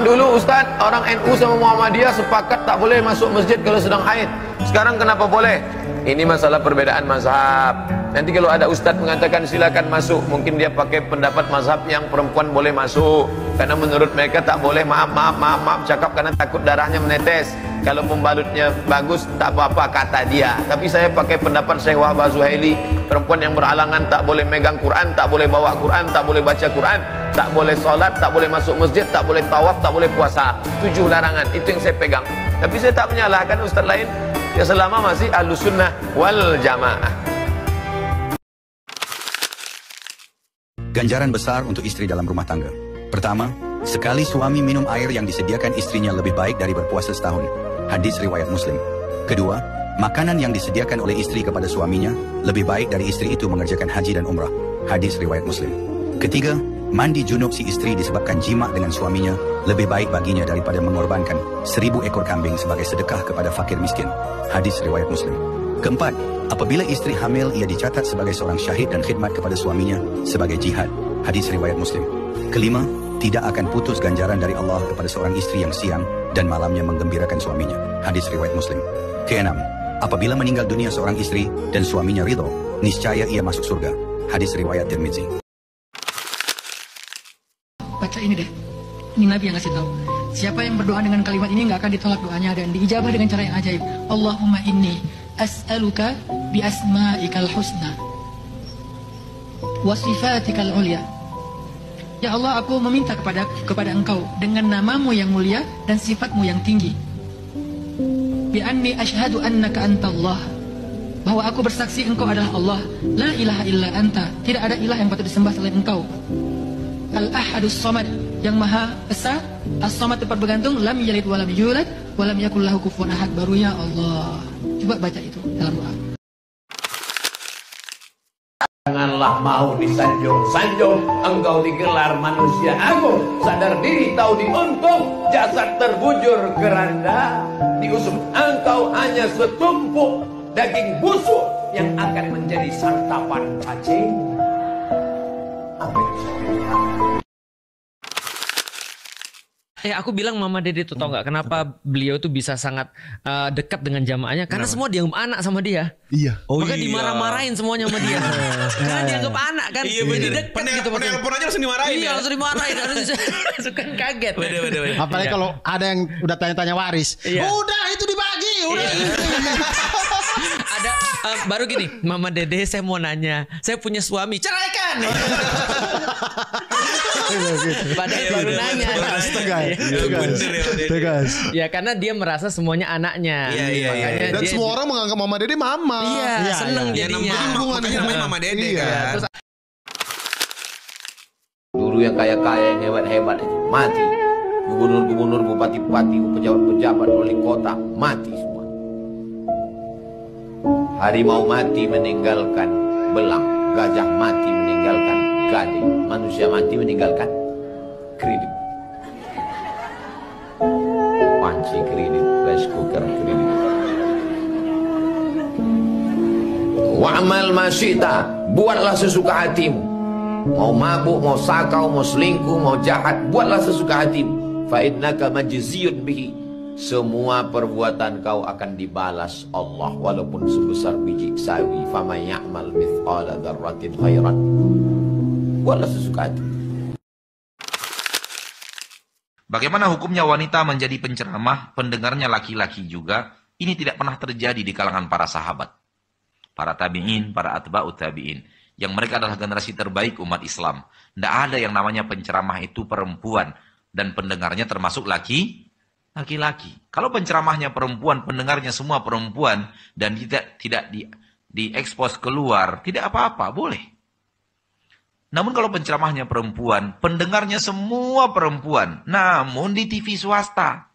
Dulu Ustaz, orang NU sama Muhammadiyah sepakat tak boleh masuk masjid kalau sedang haid. Sekarang kenapa boleh? Ini masalah perbedaan mazhab. Nanti kalau ada Ustaz mengatakan silakan masuk, mungkin dia pakai pendapat mazhab yang perempuan boleh masuk. Karena menurut mereka tak boleh maaf cakap karena takut darahnya menetes. Kalau pembalutnya bagus tak apa-apa kata dia. Tapi saya pakai pendapat Syekh Wahbah Zuhaili, perempuan yang berhalangan tak boleh megang Quran, tak boleh bawa Quran, tak boleh baca Quran, tak boleh solat, tak boleh masuk masjid, tak boleh tawaf, tak boleh puasa. 7 larangan, itu yang saya pegang. Tapi saya tak menyalahkan ustaz lain, ya selama masih Ahlus Sunnah wal Jamaah. Ganjaran besar untuk istri dalam rumah tangga. Pertama, sekali suami minum air yang disediakan istrinya lebih baik dari berpuasa setahun. Hadis riwayat Muslim. Kedua, makanan yang disediakan oleh istri kepada suaminya lebih baik dari istri itu mengerjakan haji dan umrah. Hadis riwayat Muslim. Ketiga, mandi junub si istri disebabkan jima dengan suaminya lebih baik baginya daripada mengorbankan 1000 ekor kambing sebagai sedekah kepada fakir miskin. Hadis riwayat Muslim. Keempat, apabila istri hamil ia dicatat sebagai seorang syahid dan khidmat kepada suaminya sebagai jihad. Hadis riwayat Muslim. Kelima, tidak akan putus ganjaran dari Allah kepada seorang istri yang siang dan malamnya menggembirakan suaminya. Hadis riwayat Muslim. Keenam, apabila meninggal dunia seorang istri dan suaminya ridho, niscaya ia masuk surga. Hadis riwayat Tirmizi. Baca ini deh, ini Nabi yang ngasih tahu. Siapa yang berdoa dengan kalimat ini nggak akan ditolak doanya dan diijabah dengan cara yang ajaib. Allahumma inni as'aluka bi asma'ikal husna wa sifatikal ulya. Ya Allah, aku meminta kepada Engkau dengan namamu yang mulia dan sifatmu yang tinggi. Bi anni asyhadu annaka antallah, bahwa aku bersaksi Engkau adalah Allah. La ilaha illa anta, tidak ada ilah yang patut disembah selain Engkau. Al-ahadus samad, yang maha esa. As-samad tempat bergantung. Lam yalid walam yulad walam yakul lahu kufuwan ahad. Baru ya Allah. Coba baca itu dalam doa. Janganlah mau disanjung-sanjung, engkau digelar manusia agung. Sadar diri tahu diuntung, jasad terbujur keranda. Diusung engkau hanya setumpuk daging busuk yang akan menjadi santapan cacing. Apa yang saya bilang? Aku bilang Mama Dede tuh tau nggak kenapa beliau tuh bisa sangat dekat dengan jamaahnya karena semua dianggap anak sama dia. Iya. Maka dimarah-marahin semuanya sama dia. Karena dianggap anak kan. Iya Jadi bener. dekat gitu. Penelpon aja langsung dimarahin. Iya ya? langsung dimarahin. Suka kaget. Bener. Apalagi kalau ada yang udah tanya-tanya waris. Iya. Udah itu dibagi. Udah. Ada baru gini, Mama Dede saya mau nanya, saya punya suami, ceraikan. Padahal baru nanya. Tegas. Ya karena dia merasa semuanya anaknya. Iya. Makanya Dan dia semua orang menganggap Mama Dede mama. Iya, seneng Ya jadinya. makanya namanya Mama Dede Iya. kan. Terus Dulu yang kaya-kaya, yang hebat-hebat mati. Gubernur-gubernur, bupati-bupati, pejabat-pejabat, wali kota mati semua. Harimau mati meninggalkan belang, gajah mati meninggalkan gading, manusia mati meninggalkan kredit. Panci kredit, rice cooker kredit. Wa'amal masyita, buatlah sesuka hatimu. Mau mabuk, mau sakau, mau selingkuh, mau jahat, buatlah sesuka hatimu. Fa innaka majziyun bihi. Semua perbuatan kau akan dibalas Allah walaupun sebesar biji sawi. Faman ya'mal mithqala dzarratin khairan. Buatlah sesuka hati. Bagaimana hukumnya wanita menjadi penceramah, pendengarnya laki-laki juga? Ini tidak pernah terjadi di kalangan para sahabat, para tabi'in, para atba'ut tabi'in, yang mereka adalah generasi terbaik umat Islam. Tidak ada yang namanya penceramah itu perempuan dan pendengarnya termasuk laki-laki. Kalau penceramahnya perempuan, pendengarnya semua perempuan dan tidak diekspos keluar, tidak apa-apa, boleh. Namun kalau penceramahnya perempuan, pendengarnya semua perempuan, namun di TV swasta.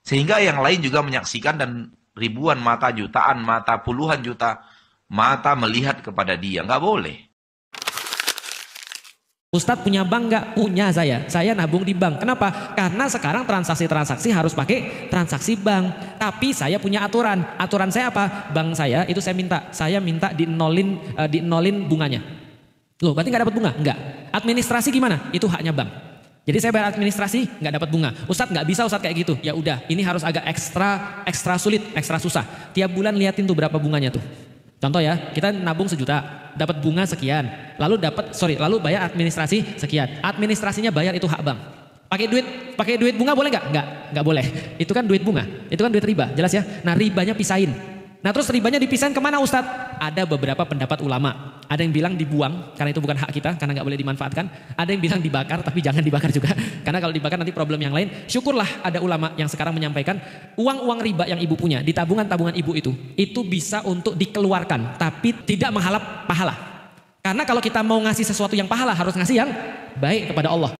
Sehingga yang lain juga menyaksikan dan ribuan mata, jutaan mata, puluhan juta mata melihat kepada dia. Nggak boleh. Ustadz punya bank nggak? Punya saya. Saya nabung di bank. Kenapa? Karena sekarang transaksi-transaksi harus pakai transaksi bank. Tapi saya punya aturan. Aturan saya apa? Bank saya itu saya minta dinolin bunganya. Loh, berarti nggak dapat bunga? Enggak. Administrasi gimana? Itu haknya bank. Jadi saya bayar administrasi nggak dapat bunga. Ustadz nggak bisa Ustadz kayak gitu. Ya udah, ini harus agak ekstra sulit, ekstra susah. Tiap bulan liatin tuh berapa bunganya tuh. Contoh ya, kita nabung 1 juta, dapat bunga sekian. Lalu bayar administrasi sekian. Administrasinya bayar itu hak bank. Pakai duit bunga boleh nggak? Nggak boleh. Itu kan duit bunga, itu kan duit riba, jelas ya. Nah ribanya pisahin. Nah terus ribanya dipisahin kemana Ustadz? Ada beberapa pendapat ulama. Ada yang bilang dibuang karena itu bukan hak kita, karena nggak boleh dimanfaatkan. Ada yang bilang dibakar, tapi jangan dibakar juga. Karena kalau dibakar nanti problem yang lain. Syukurlah ada ulama yang sekarang menyampaikan uang riba yang ibu punya di tabungan ibu itu bisa untuk dikeluarkan, tapi tidak menghalap pahala. Karena kalau kita mau ngasih sesuatu yang pahala harus ngasih yang baik kepada Allah.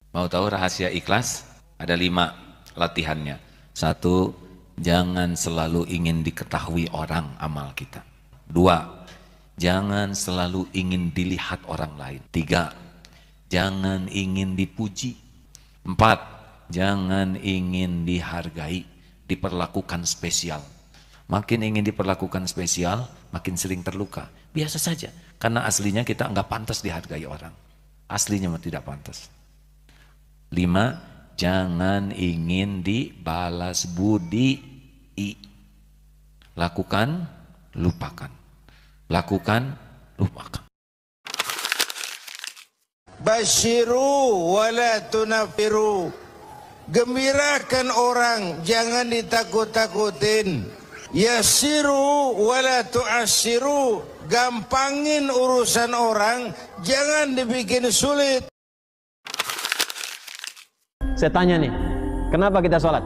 Mau tahu rahasia ikhlas? Ada 5 latihannya. 1, jangan selalu ingin diketahui orang amal kita. 2, jangan selalu ingin dilihat orang lain. 3, jangan ingin dipuji. 4, jangan ingin dihargai, diperlakukan spesial. Makin ingin diperlakukan spesial, makin sering terluka. Biasa saja, karena aslinya kita nggak pantas dihargai orang. Aslinya tidak pantas. 5, jangan ingin dibalas budi. Lakukan, lupakan. Lakukan, lupakan. Basyiru wala tunafiru. Gembirakan orang, jangan ditakut-takutin. Yassiru wala tu'assiru. Gampangin urusan orang, jangan dibikin sulit. Saya tanya nih, kenapa kita sholat?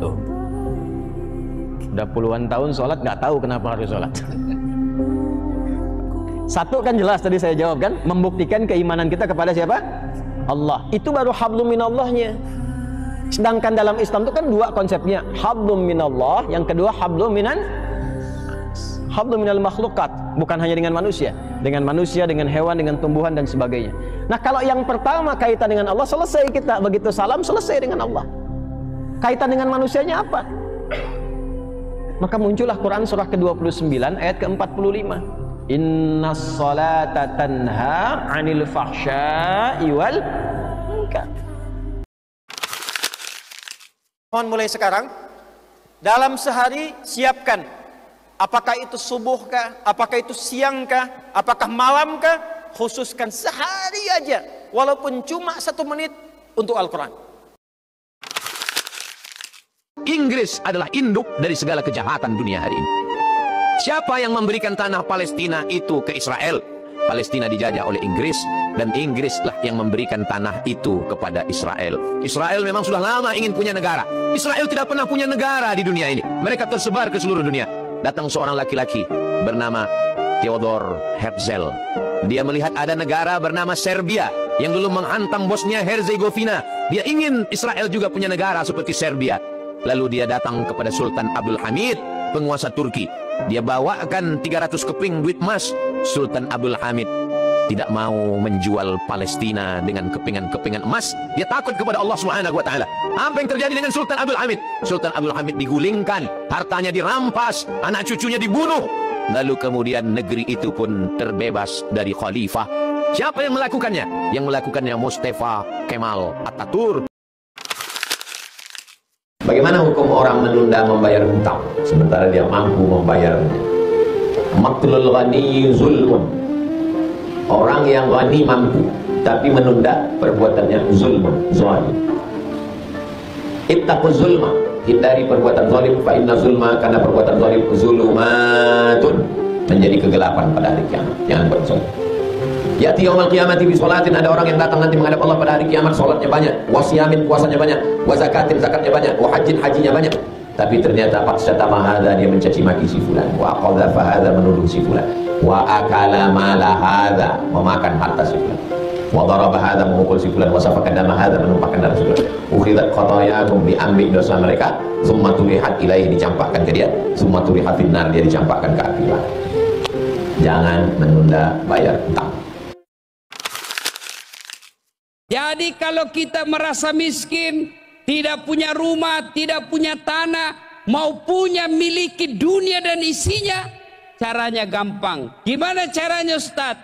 Tuh, udah puluhan tahun sholat, nggak tahu kenapa harus sholat. Satu kan jelas tadi saya jawab kan, membuktikan keimanan kita kepada siapa? Allah. Itu baru hablum minallahnya. Sedangkan dalam Islam itu kan 2 konsepnya, hablum minallah, yang kedua hablum minal makhlukat. Bukan hanya dengan manusia, dengan hewan, dengan tumbuhan dan sebagainya. Nah kalau yang pertama kaitan dengan Allah, selesai kita. Begitu salam, selesai dengan Allah. Kaitan dengan manusianya apa? Maka muncullah Quran surah ke-29 ayat ke-45. Innas salata tanha 'anil fahsya'i wal munkar. Mohon mulai sekarang, dalam sehari siapkan, apakah itu subuhkah, apakah itu siangkah, apakah malamkah, khususkan sehari aja, walaupun cuma 1 menit untuk Al-Quran. Inggris adalah induk dari segala kejahatan dunia hari ini. Siapa yang memberikan tanah Palestina itu ke Israel? Palestina dijajah oleh Inggris, dan Inggrislah yang memberikan tanah itu kepada Israel. Israel memang sudah lama ingin punya negara. Israel tidak pernah punya negara di dunia ini. Mereka tersebar ke seluruh dunia. Datang seorang laki-laki bernama Theodor Herzl. Dia melihat ada negara bernama Serbia yang dulu menghantam Bosnia Herzegovina. Dia ingin Israel juga punya negara seperti Serbia. Lalu dia datang kepada Sultan Abdul Hamid, penguasa Turki. Dia bawakan 300 keping duit emas. Sultan Abdul Hamid tidak mau menjual Palestina dengan kepingan-kepingan emas. Dia takut kepada Allah Subhanahu wa taala. Apa yang terjadi dengan Sultan Abdul Hamid? Sultan Abdul Hamid digulingkan, hartanya dirampas, anak cucunya dibunuh. Lalu kemudian negeri itu pun terbebas dari khalifah. Siapa yang melakukannya? Yang melakukannya Mustafa Kemal Atatürk. Bagaimana hukum orang menunda membayar hutang sementara dia mampu membayarnya? Maqlul ghani zulmun. Orang yang ghani mampu tapi menunda perbuatannya zulmun, zalim. Ittaqu zulma, hindari perbuatan zalim, fa inna zulma, karena perbuatan zalim zulumatun, menjadi kegelapan pada hari kiamat. Jangan berzalim. Ya'ti yaumil qiyamati bi sholatin, ada orang yang datang nanti menghadap Allah pada hari kiamat, salatnya banyak, wa siyamin, puasanya banyak, wa zakatin, zakatnya banyak, wa hajjin, hajinya banyak. Tapi ternyata faqsatama hadza, dia mencaci maki si fulan, wa qadhafa hadza, menuduh si fulan, wa akala mala hadza, memakan harta si fulan, wa daraba hadza, memukul si fulan, wa safaka dama hadza, menumpahkan darah si fulan. Ukhidat qatayahum, diambil dosa mereka, tsumma tulihat ilaihi, dicampakkan ke dia, tsumma tulihat finnar, dia dicampakkan ke api neraka. Jangan menunda bayar hutang. Jadi kalau kita merasa miskin, tidak punya rumah, tidak punya tanah, mau punya miliki dunia dan isinya, caranya gampang. Gimana caranya Ustadz?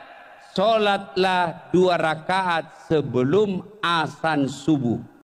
sholatlah 2 rakaat sebelum azan subuh.